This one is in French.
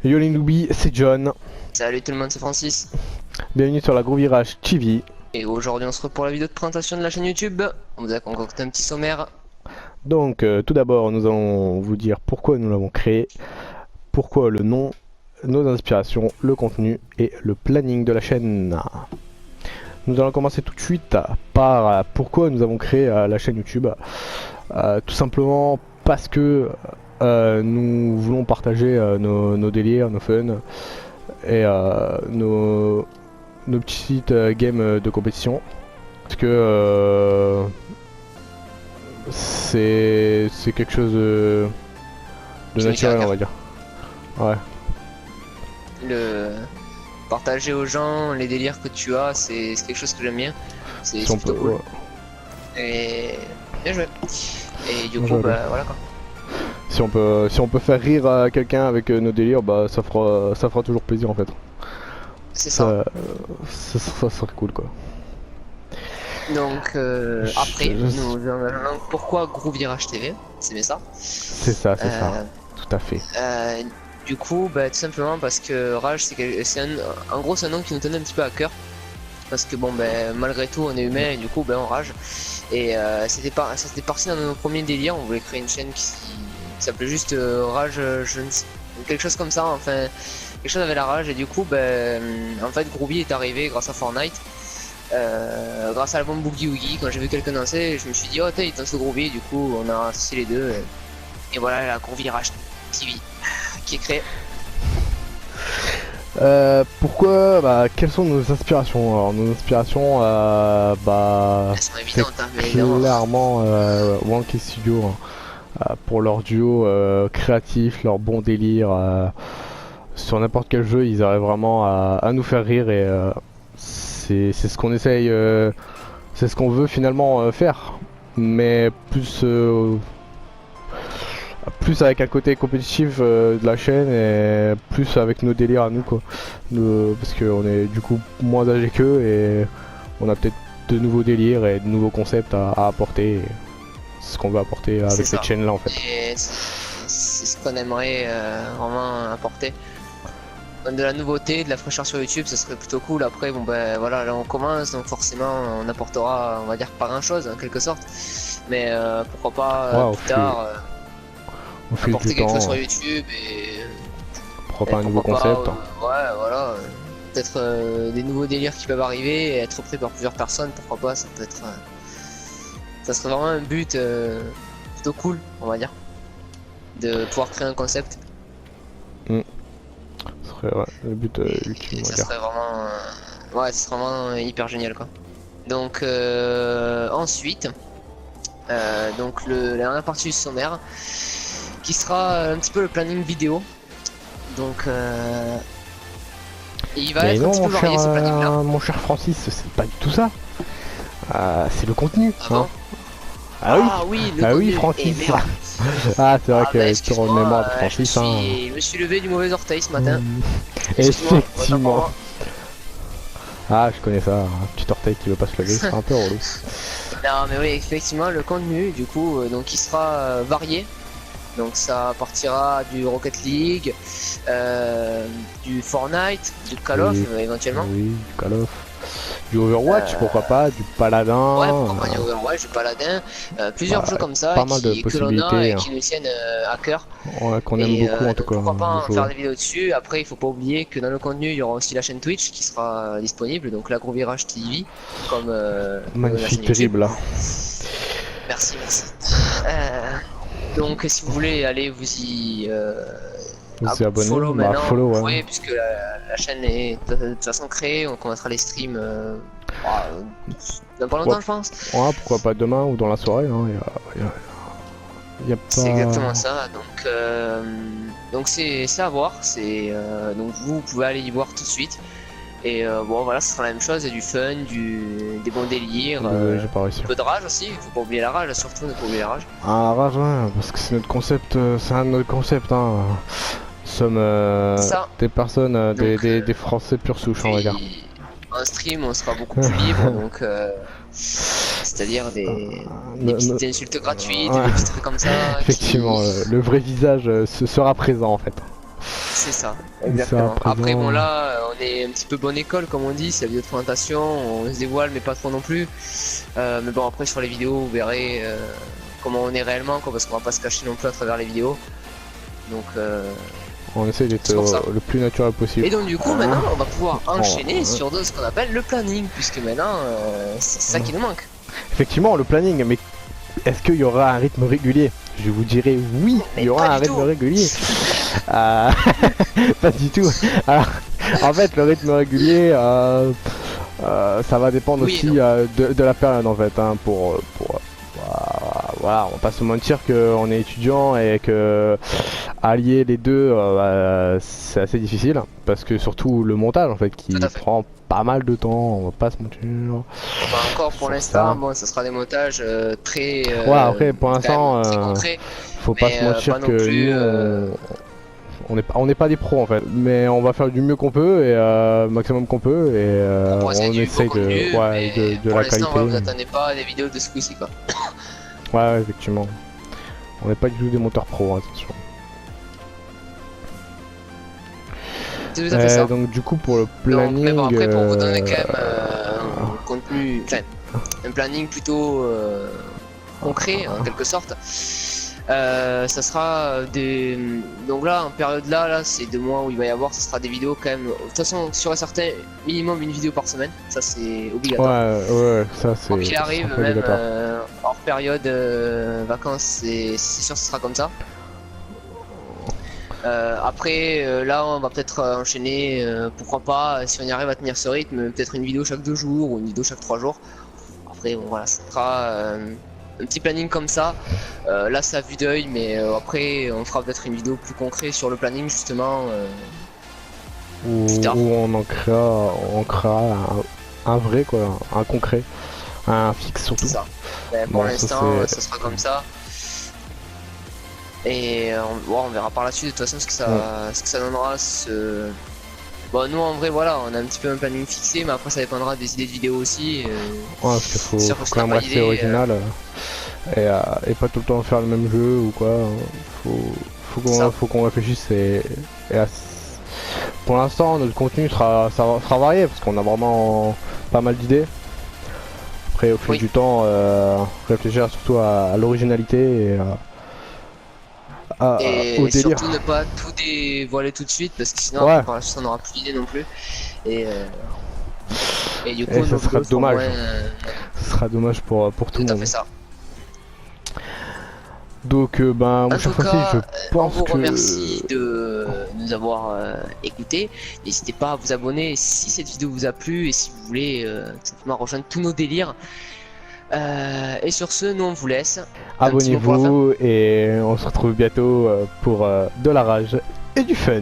Yo les noobies, c'est John. Salut tout le monde, c'est Francis. Bienvenue sur la Gros Virage TV. Et aujourd'hui on se retrouve pour la vidéo de présentation de la chaîne YouTube. On vous a concocté un petit sommaire. Donc tout d'abord nous allons vous dire pourquoi nous l'avons créé, pourquoi le nom, nos inspirations, le contenu et le planning de la chaîne. Nous allons commencer tout de suite par pourquoi nous avons créé la chaîne YouTube. Tout simplement parce que nous voulons partager nos délires, nos fun et nos petites games de compétition. Parce que c'est quelque chose de naturel, on va dire. Ouais. Le partager aux gens les délires que tu as, c'est quelque chose que j'aime bien. C'est Si on plutôt peut, cool. ouais. Et bien joué. Et du coup, Joué, bah voilà quoi. Si on peut faire rire quelqu'un avec nos délires, bah ça fera toujours plaisir en fait. C'est ça. Ça serait cool quoi. Donc après, nous allons pourquoi Gros Virage TV, c'est bien ça. C'est ça, tout à fait. Du coup, bah, tout simplement parce que Rage, en gros, c'est un nom qui nous tenait un petit peu à cœur. Parce que bon, ben malgré tout, on est humain et du coup, ben on rage. Et c'était parti dans nos premiers délires. On voulait créer une chaîne qui s'appelait juste Rage, quelque chose comme ça. Enfin, quelque chose avec la rage. Et du coup, ben en fait, Groovy est arrivé grâce à Fortnite. Grâce à l'album Boogie Woogie, quand j'ai vu quelqu'un danser, je me suis dit, oh, il danse le Groovy. Du coup, on a associé les deux. Et voilà, la Gros Virage TV qui est créée. Pourquoi bah, quelles sont nos inspirations? Alors nos inspirations bah Elles sont évidentes, hein, mais clairement Wonky Studio pour leur duo créatif, leur bon délire sur n'importe quel jeu, ils arrivent vraiment à nous faire rire et c'est ce qu'on essaye, c'est ce qu'on veut finalement faire, mais plus avec un côté compétitif de la chaîne et plus avec nos délires à nous quoi. Parce qu'on est du coup moins âgés qu'eux et on a peut-être de nouveaux délires et de nouveaux concepts à apporter. C'est ce qu'on veut apporter avec cette chaîne là en fait. Et c'est ce qu'on aimerait vraiment apporter. De la nouveauté, de la fraîcheur sur YouTube, ce serait plutôt cool. Après, bon ben voilà, là on commence, donc forcément on apportera, on va dire, pas grand chose en quelque sorte. Mais pourquoi pas plus tard apporter quelque chose sur YouTube et pourquoi pas un nouveau concept. Ouais, voilà. Peut-être des nouveaux délires qui peuvent arriver et être pris par plusieurs personnes, pourquoi pas, ça peut être. Ça serait vraiment un but plutôt cool, on va dire. De pouvoir créer un concept. Ce serait le but ultime, on va ça dire. serait vraiment. Ouais, ce serait vraiment hyper génial quoi. Donc ensuite, donc la dernière partie du sommaire qui sera un petit peu le planning vidéo. Donc il va être un petit peu varié ce planning là. Mon cher Francis, c'est pas du tout ça. C'est le contenu. Ah bon? Ah oui, le contenu. Francis. Ah c'est vrai que tu remémores de Francis. Je me suis levé du mauvais orteil ce matin. Effectivement. Ah je connais ça, un petit orteil qui veut pas se lever, c'est un peu relou. Non mais oui, effectivement le contenu du coup donc il sera varié. Donc ça partira du Rocket League, du Fortnite, du Call of éventuellement. Oui, du Call of. Du Overwatch, pourquoi pas, du Paladin. Ouais, pourquoi pas du Overwatch, du Paladin. Plusieurs jeux comme ça pas mal de que l'on a et possibilités, qui nous tiennent à cœur. Ouais, qu'on aime beaucoup en tout cas. Pourquoi pas en faire des vidéos dessus. Après, il faut pas oublier que dans le contenu, il y aura aussi la chaîne Twitch qui sera disponible, donc la Gros Virage TV. Comme, magnifique, terrible. Merci, merci. Donc si vous voulez aller vous y abonner, follow maintenant, follow, vous pouvez, puisque la chaîne est de toute façon créée, on commencera les streams dans pas longtemps je pense. Ouais, pourquoi pas demain ou dans la soirée, hein, y a pas... C'est exactement ça, donc c'est à voir, donc vous pouvez aller y voir tout de suite. Et bon voilà, ce sera la même chose, il y a du fun, des bons délires, j'ai pas réussi. un peu de rage aussi, il faut pas oublier la rage, surtout ne pas oublier la rage. Ah la rage, ouais, parce que c'est notre concept, c'est un de nos concepts, hein. Nous sommes des personnes, des Français pure souche, on va dire. En stream, on sera beaucoup plus libre, donc c'est-à-dire des petites insultes gratuites, des petits trucs comme ça. Effectivement, le vrai visage sera présent en fait. C'est ça, Et exactement. ça, à Après, bon, présent, là, on est un petit peu bonne école, comme on dit, c'est la vidéo de présentation, on se dévoile, mais pas trop non plus. Mais bon, après, sur les vidéos, vous verrez comment on est réellement, quoi, parce qu'on va pas se cacher non plus à travers les vidéos. Donc, on essaie d'être c'est pour ça. le plus naturel possible. Et donc, du coup, maintenant, on va pouvoir enchaîner ouais. sur ce qu'on appelle le planning, puisque maintenant, c'est ça qui nous manque. Effectivement, le planning, mais est-ce qu'il y aura un rythme régulier? Je vous dirais oui, Mais il y aura pas un du rythme tout. régulier. Pas du tout. Alors, en fait, le rythme régulier, ça va dépendre Oui et aussi non. de la période en fait. Hein, voilà, on va pas se mentir qu'on est étudiant et que allier les deux, c'est assez difficile parce que surtout le montage en fait qui Tout à fait. prend pas mal de temps. On va pas se mentir. Enfin, encore pour Sur l'instant, ça. bon, ça sera des montages très, Ouais, après pour quand l'instant, même très concrets, faut pas mais se mentir pas non que plus. nous, on n'est pas des pros en fait, mais on va faire du mieux qu'on peut et maximum qu'on peut et Pour essayer on du beau essaye contenu, mais de pour la l'instant, qualité. ouais, vous attendez pas des vidéos de ce coup-ci, quoi. Ouais, effectivement. On n'est pas du tout des monteurs pros, attention. C'est tout à fait ça. Donc du coup pour le Donc, planning, mais bon, après, pour vous donner quand même un contenu, enfin, un planning plutôt concret, en quelque sorte. Ça sera des. Donc là, en période là, c'est 2 mois où il va y avoir, ça sera des vidéos quand même. De toute façon, sûr et certain, minimum une vidéo par semaine, ça c'est obligatoire. ouais, ça c'est. Quoi qu'il arrive, un peu même obligatoire. hors période vacances, c'est sûr que ce sera comme ça. Après, là, on va peut-être enchaîner, pourquoi pas, si on y arrive à tenir ce rythme, peut-être une vidéo chaque 2 jours ou une vidéo chaque 3 jours. Après, bon, voilà, ça sera un petit planning comme ça. Là, c'est à vue d'œil, mais après, on fera peut-être une vidéo plus concrète sur le planning, justement. Plus tard. Où on créera un vrai quoi, un concret, un fixe surtout. C'est ça. Mais pour Bon, ça, l'instant, c'est- ça sera comme ça. Et on verra par la suite de toute façon ce que ça donnera. Bon, nous en vrai, voilà, on a un petit peu un planning fixé, mais après ça dépendra des idées de vidéos aussi. Ouais, parce qu'il faut, Sûr faut que quand c'est même pas rester l'idée, original et pas tout le temps faire le même jeu ou quoi. Ça. Faut qu'on réfléchisse pour l'instant notre contenu sera varié parce qu'on a vraiment pas mal d'idées. Après au fil Oui. du temps réfléchir surtout à l'originalité et au Et délire. surtout ne pas tout dévoiler tout de suite, parce que sinon Ouais. après, par la suite on n'aura plus d'idées non plus. Et, euh, et du coup, Et ça nos sera vidéos seront dommage. moins. Ce sera dommage pour tout Tout le à monde. fait ça. Donc ben moi En tout chaque fois-ci cas, je on pense vous que remercie de nous avoir écoutés. N'hésitez pas à vous abonner si cette vidéo vous a plu et si vous voulez tout simplement rejoindre tous nos délires. Et sur ce, nous on vous laisse. Un petit mot pour la fin. abonnez-vous et on se retrouve bientôt pour de la rage et du fun.